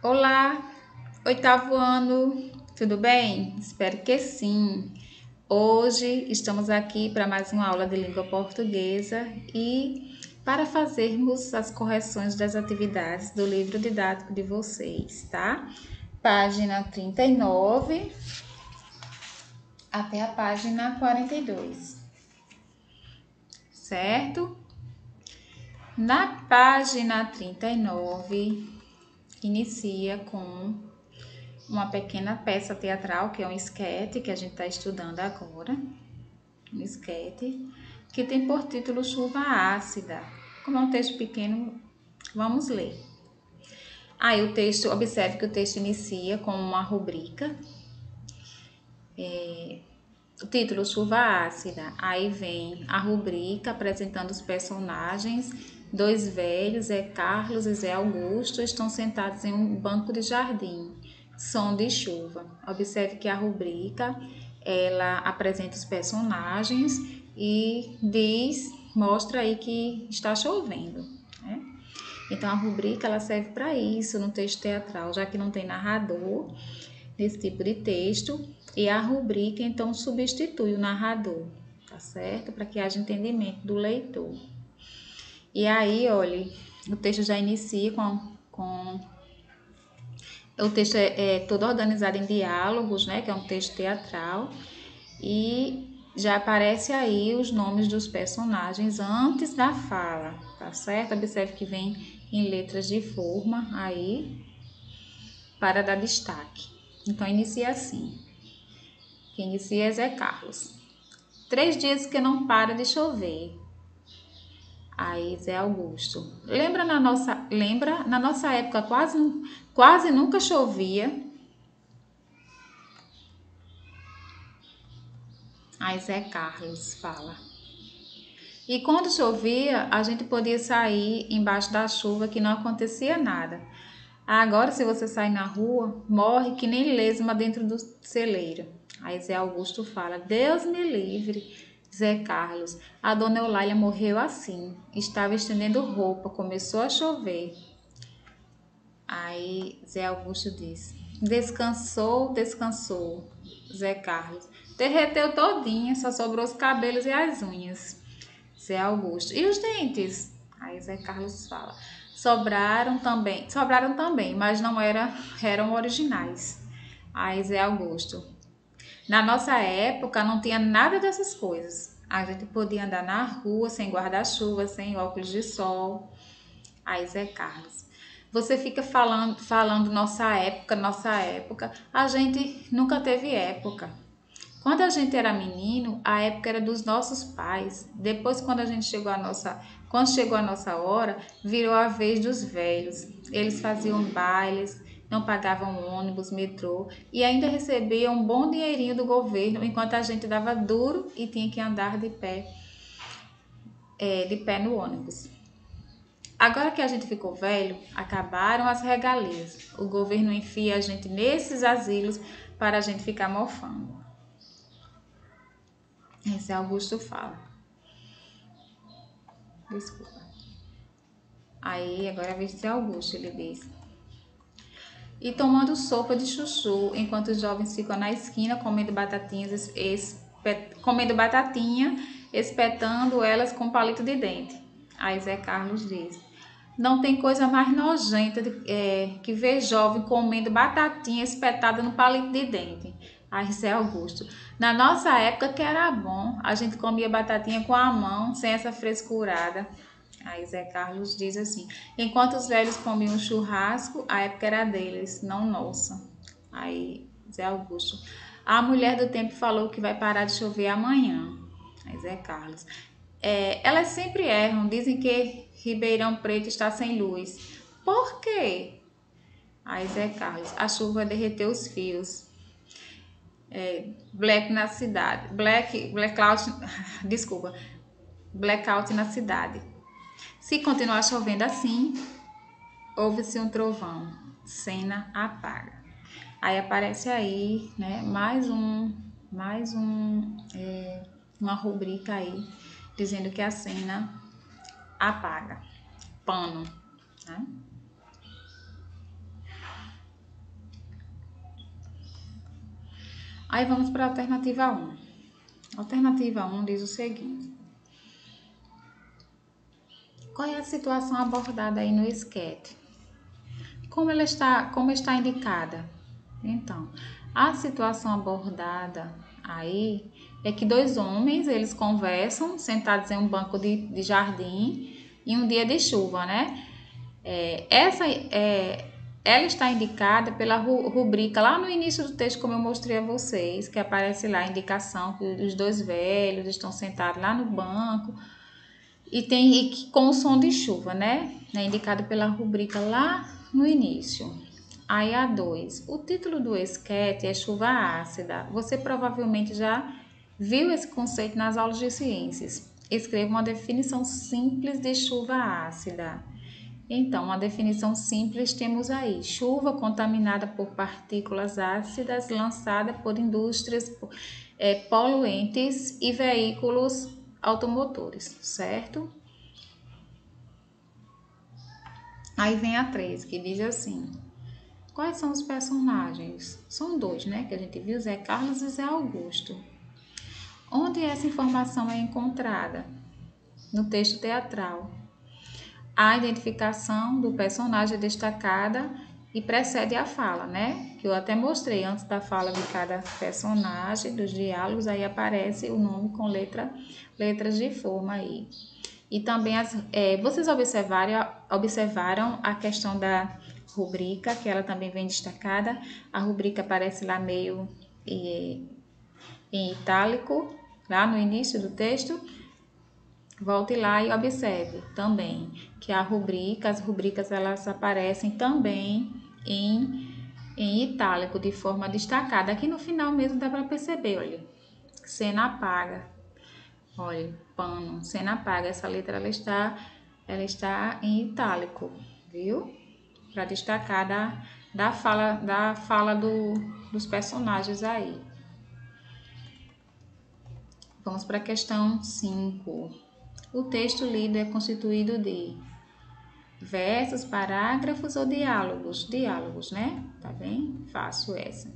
Olá, oitavo ano, tudo bem? Espero que sim. Hoje estamos aqui para mais uma aula de língua portuguesa e para fazermos as correções das atividades do livro didático de vocês, tá? Página 39 até a página 42, certo? Na página 39, inicia com uma pequena peça teatral, que é um esquete, que a gente está estudando agora. Um esquete, que tem por título Chuva Ácida. Como é um texto pequeno, vamos ler. Aí o texto, observe que o texto inicia com uma rubrica. O título Chuva Ácida. Aí vem a rubrica apresentando os personagens. Dois velhos, Zé Carlos e Zé Augusto, estão sentados em um banco de jardim. Som de chuva. Observe que a rubrica ela apresenta os personagens e mostra aí que está chovendo, né? Então a rubrica ela serve para isso no texto teatral, já que não tem narrador nesse tipo de texto, e a rubrica então substitui o narrador, tá certo? Para que haja entendimento do leitor. E aí, olha, o texto já inicia com o texto é todo organizado em diálogos, né? Que é um texto teatral, e já aparece aí os nomes dos personagens antes da fala, tá certo? Observe que vem em letras de forma aí para dar destaque. Então, inicia assim. Quem inicia é Zé Carlos. 3 dias que não para de chover. Aí Zé Augusto. Lembra na nossa época quase nunca chovia. Aí Zé Carlos fala. E quando chovia, a gente podia sair embaixo da chuva que não acontecia nada. Agora, se você sair na rua, morre que nem lesma dentro do celeiro. Aí Zé Augusto fala, Deus me livre. Zé Carlos, a dona Eulália morreu assim. Estava estendendo roupa, começou a chover. Aí Zé Augusto diz, descansou, descansou. Zé Carlos, derreteu todinha, só sobrou os cabelos e as unhas. Zé Augusto, e os dentes? Aí Zé Carlos fala, sobraram também, mas não eram originais. Aí Zé Augusto, na nossa época não tinha nada dessas coisas. A gente podia andar na rua sem guarda-chuva, sem óculos de sol. Aí Zé Carlos, você fica falando nossa época. A gente nunca teve época. Quando a gente era menino, a época era dos nossos pais. Depois, quando chegou a nossa hora, virou a vez dos velhos. Eles faziam bailes, não pagavam ônibus, metrô e ainda recebiam um bom dinheirinho do governo, enquanto a gente dava duro e tinha que andar de pé no ônibus. Agora que a gente ficou velho, acabaram as regalias. O governo enfia a gente nesses asilos para a gente ficar mofando. Esse Augusto fala. Desculpa. Aí, agora é a vez de Augusto, ele diz. E tomando sopa de chuchu, enquanto os jovens ficam na esquina comendo batatinha, espetando elas com palito de dente. Aí Zé Carlos diz. Não tem coisa mais nojenta que ver jovem comendo batatinha espetada no palito de dente. Aí Zé Augusto. Na nossa época que era bom, a gente comia batatinha com a mão, sem essa frescurada. Aí Zé Carlos diz assim, enquanto os velhos comiam churrasco, a época era deles, não nossa. Aí Zé Augusto, a mulher do tempo falou que vai parar de chover amanhã. Aí Zé Carlos, elas sempre erram, dizem que Ribeirão Preto está sem luz. Por quê? Aí Zé Carlos, a chuva derreteu os fios. Black na cidade. Blackout, desculpa. Blackout na cidade. Se continuar chovendo assim, ouve-se um trovão. Cena apaga. Aí aparece aí, né, uma rubrica aí dizendo que a cena apaga. Pano, né? Aí vamos para a alternativa 1. Alternativa 1 diz o seguinte: qual é a situação abordada aí no esquete? Como está indicada? Então, a situação abordada aí é que dois homens, eles conversam sentados em um banco de jardim em um dia de chuva, né? Ela está indicada pela rubrica lá no início do texto, como eu mostrei a vocês, que aparece lá a indicação que os dois velhos estão sentados lá no banco com o som de chuva, né? É indicado pela rubrica lá no início. Aí a 2. O título do esquete é Chuva Ácida. Você provavelmente já viu esse conceito nas aulas de ciências. Escreva uma definição simples de chuva ácida. Então, uma definição simples temos aí: chuva contaminada por partículas ácidas lançada por indústrias poluentes e veículos automotores, certo? Aí vem a 3, que diz assim: quais são os personagens? São dois, né? Que a gente viu, Zé Carlos e Zé Augusto. Onde essa informação é encontrada? No texto teatral. A identificação do personagem destacada e precede a fala, né? Que eu até mostrei antes da fala de cada personagem, dos diálogos, aí aparece o nome com letras de forma aí. E também vocês observaram a questão da rubrica, que ela também vem destacada. A rubrica aparece lá meio em itálico, lá no início do texto. Volte lá e observe também que as rubricas elas aparecem também em itálico, de forma destacada. Aqui no final mesmo dá para perceber, olha, cena apaga, olha, pano, cena apaga, essa letra ela está em itálico, viu? Para destacar da fala dos personagens aí. Vamos para a questão 5. O texto lido é constituído de versos, parágrafos ou diálogos? Diálogos, né? Tá bem? Fácil essa.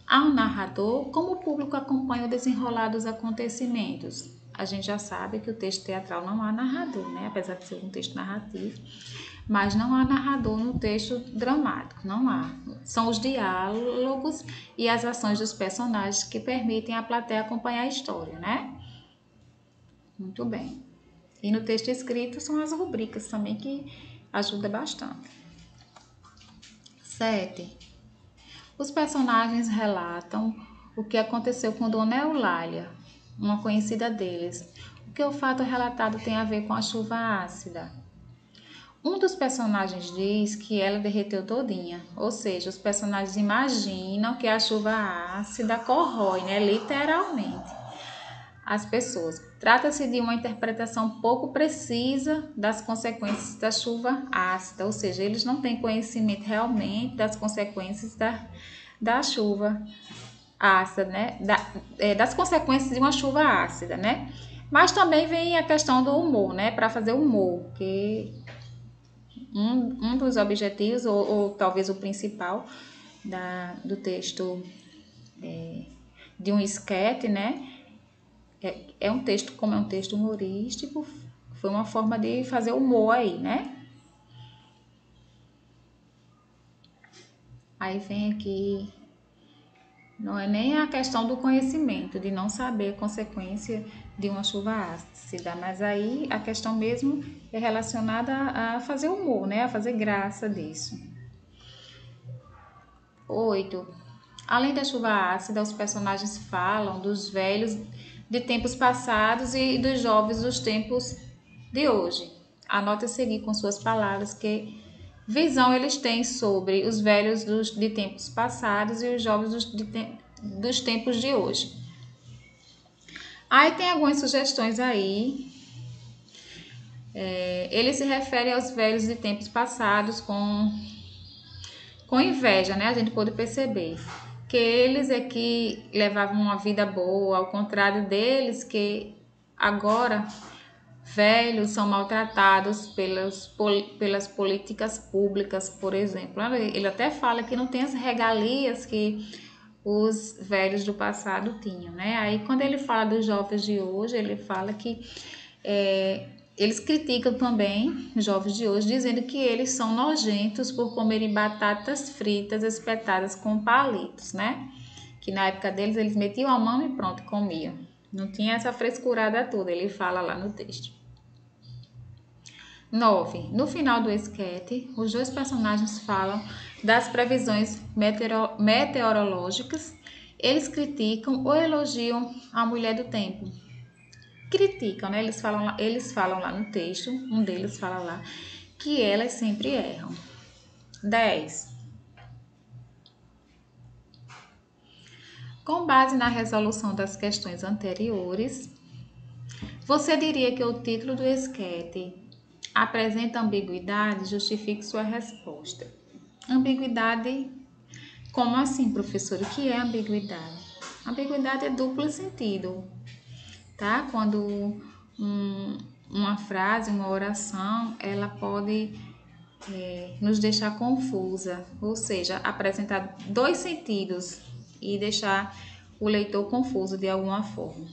Há um narrador. Como o público acompanha o desenrolar dos acontecimentos? A gente já sabe que o texto teatral não há narrador, né? Apesar de ser um texto narrativo. Mas não há narrador no texto dramático, não há. São os diálogos e as ações dos personagens que permitem à plateia acompanhar a história, né? Muito bem. E no texto escrito são as rubricas também que ajudam bastante. 7. Os personagens relatam o que aconteceu com Dona Eulália, uma conhecida deles. O que o fato relatado tem a ver com a chuva ácida? Um dos personagens diz que ela derreteu todinha, ou seja, os personagens imaginam que a chuva ácida corrói, né, literalmente, as pessoas. Trata-se de uma interpretação pouco precisa das consequências da chuva ácida, ou seja, eles não têm conhecimento realmente das consequências da chuva ácida, né? Das consequências de uma chuva ácida, né? Mas também vem a questão do humor, né? Para fazer humor, que um dos objetivos, ou talvez o principal, do texto de um esquete, né? É um texto, como é um texto humorístico, foi uma forma de fazer humor aí, né? Aí vem aqui, não é nem a questão do conhecimento, de não saber a consequência de uma chuva ácida, mas aí a questão mesmo é relacionada a fazer humor, né? A fazer graça disso. 8. Além da chuva ácida, os personagens falam dos velhos de tempos passados e dos jovens dos tempos de hoje. Anote a seguir com suas palavras que visão eles têm sobre os velhos de tempos passados e os jovens dos tempos de hoje. Aí tem algumas sugestões aí. Ele se refere aos velhos de tempos passados com inveja, né? A gente pode perceber que eles é que levavam uma vida boa, ao contrário deles que agora velhos são maltratados pelas políticas públicas, por exemplo. Ele até fala que não tem as regalias que os velhos do passado tinham, né? Aí quando ele fala dos jovens de hoje, ele fala que eles criticam também os jovens de hoje, dizendo que eles são nojentos por comerem batatas fritas espetadas com palitos, né? Que na época deles eles metiam a mão e pronto, comiam. Não tinha essa frescurada toda, ele fala lá no texto. 9. No final do esquete, os dois personagens falam das previsões meteorológicas. Eles criticam ou elogiam a mulher do tempo. Criticam, né? Eles falam lá no texto, um deles fala lá, que elas sempre erram. 10. Com base na resolução das questões anteriores, você diria que o título do esquete apresenta ambiguidade? Justifique sua resposta. Ambiguidade, como assim, professor? O que é ambiguidade? Ambiguidade é duplo sentido, tá? Quando uma frase, uma oração, ela pode nos deixar confusa, ou seja, apresentar dois sentidos e deixar o leitor confuso de alguma forma.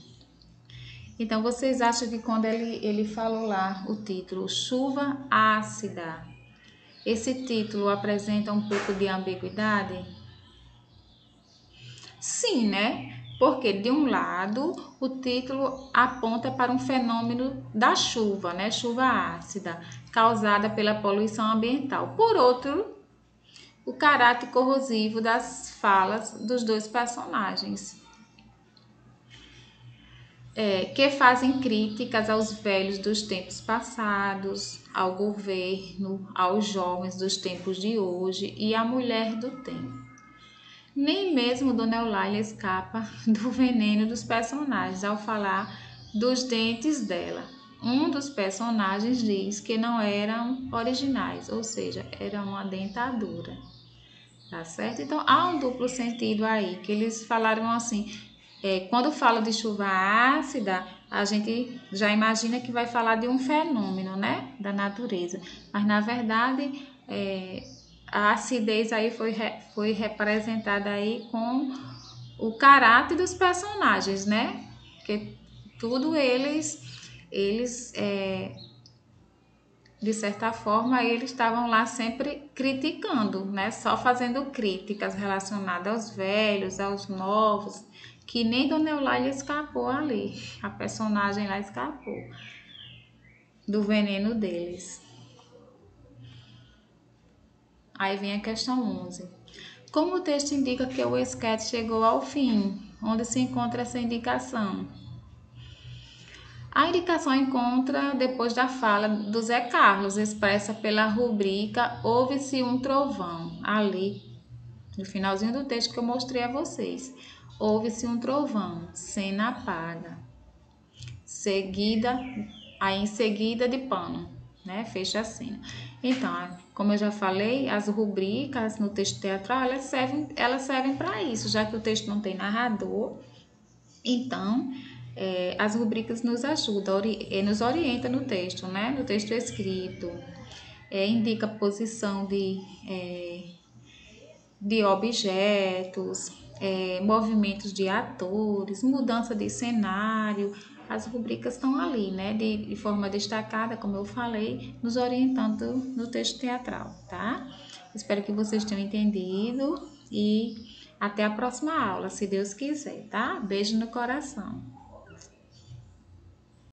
Então, vocês acham que quando ele falou lá o título Chuva Ácida, esse título apresenta um pouco de ambiguidade? Sim, né? Porque de um lado o título aponta para um fenômeno da chuva, né? Chuva ácida, causada pela poluição ambiental. Por outro, o caráter corrosivo das falas dos dois personagens, que fazem críticas aos velhos dos tempos passados, ao governo, aos jovens dos tempos de hoje e à mulher do tempo. Nem mesmo Dona Eulália escapa do veneno dos personagens ao falar dos dentes dela. Um dos personagens diz que não eram originais, ou seja, era uma dentadura. Tá certo? Então, há um duplo sentido aí, que eles falaram assim, quando fala de chuva ácida, a gente já imagina que vai falar de um fenômeno, né, da natureza. Mas, na verdade, a acidez aí foi representada aí com o caráter dos personagens, né? Porque tudo eles de certa forma, eles estavam lá sempre criticando, né? Só fazendo críticas relacionadas aos velhos, aos novos, que nem Dona Eulália escapou ali. A personagem lá escapou do veneno deles. Aí vem a questão 11. Como o texto indica que o esquete chegou ao fim? Onde se encontra essa indicação? A indicação encontra depois da fala do Zé Carlos, expressa pela rubrica Ouve-se um trovão, ali, no finalzinho do texto que eu mostrei a vocês. Ouve-se um trovão, cena apaga, aí em seguida de pano, né? Fecha a cena. Então, como eu já falei, as rubricas no texto teatral, elas servem para isso, já que o texto não tem narrador. Então, as rubricas nos ajudam, nos orientam no texto, né? No texto escrito, indica posição de objetos, movimentos de atores, mudança de cenário. As rubricas estão ali, né? De forma destacada, como eu falei, nos orientando no texto teatral, tá? Espero que vocês tenham entendido e até a próxima aula, se Deus quiser, tá? Beijo no coração.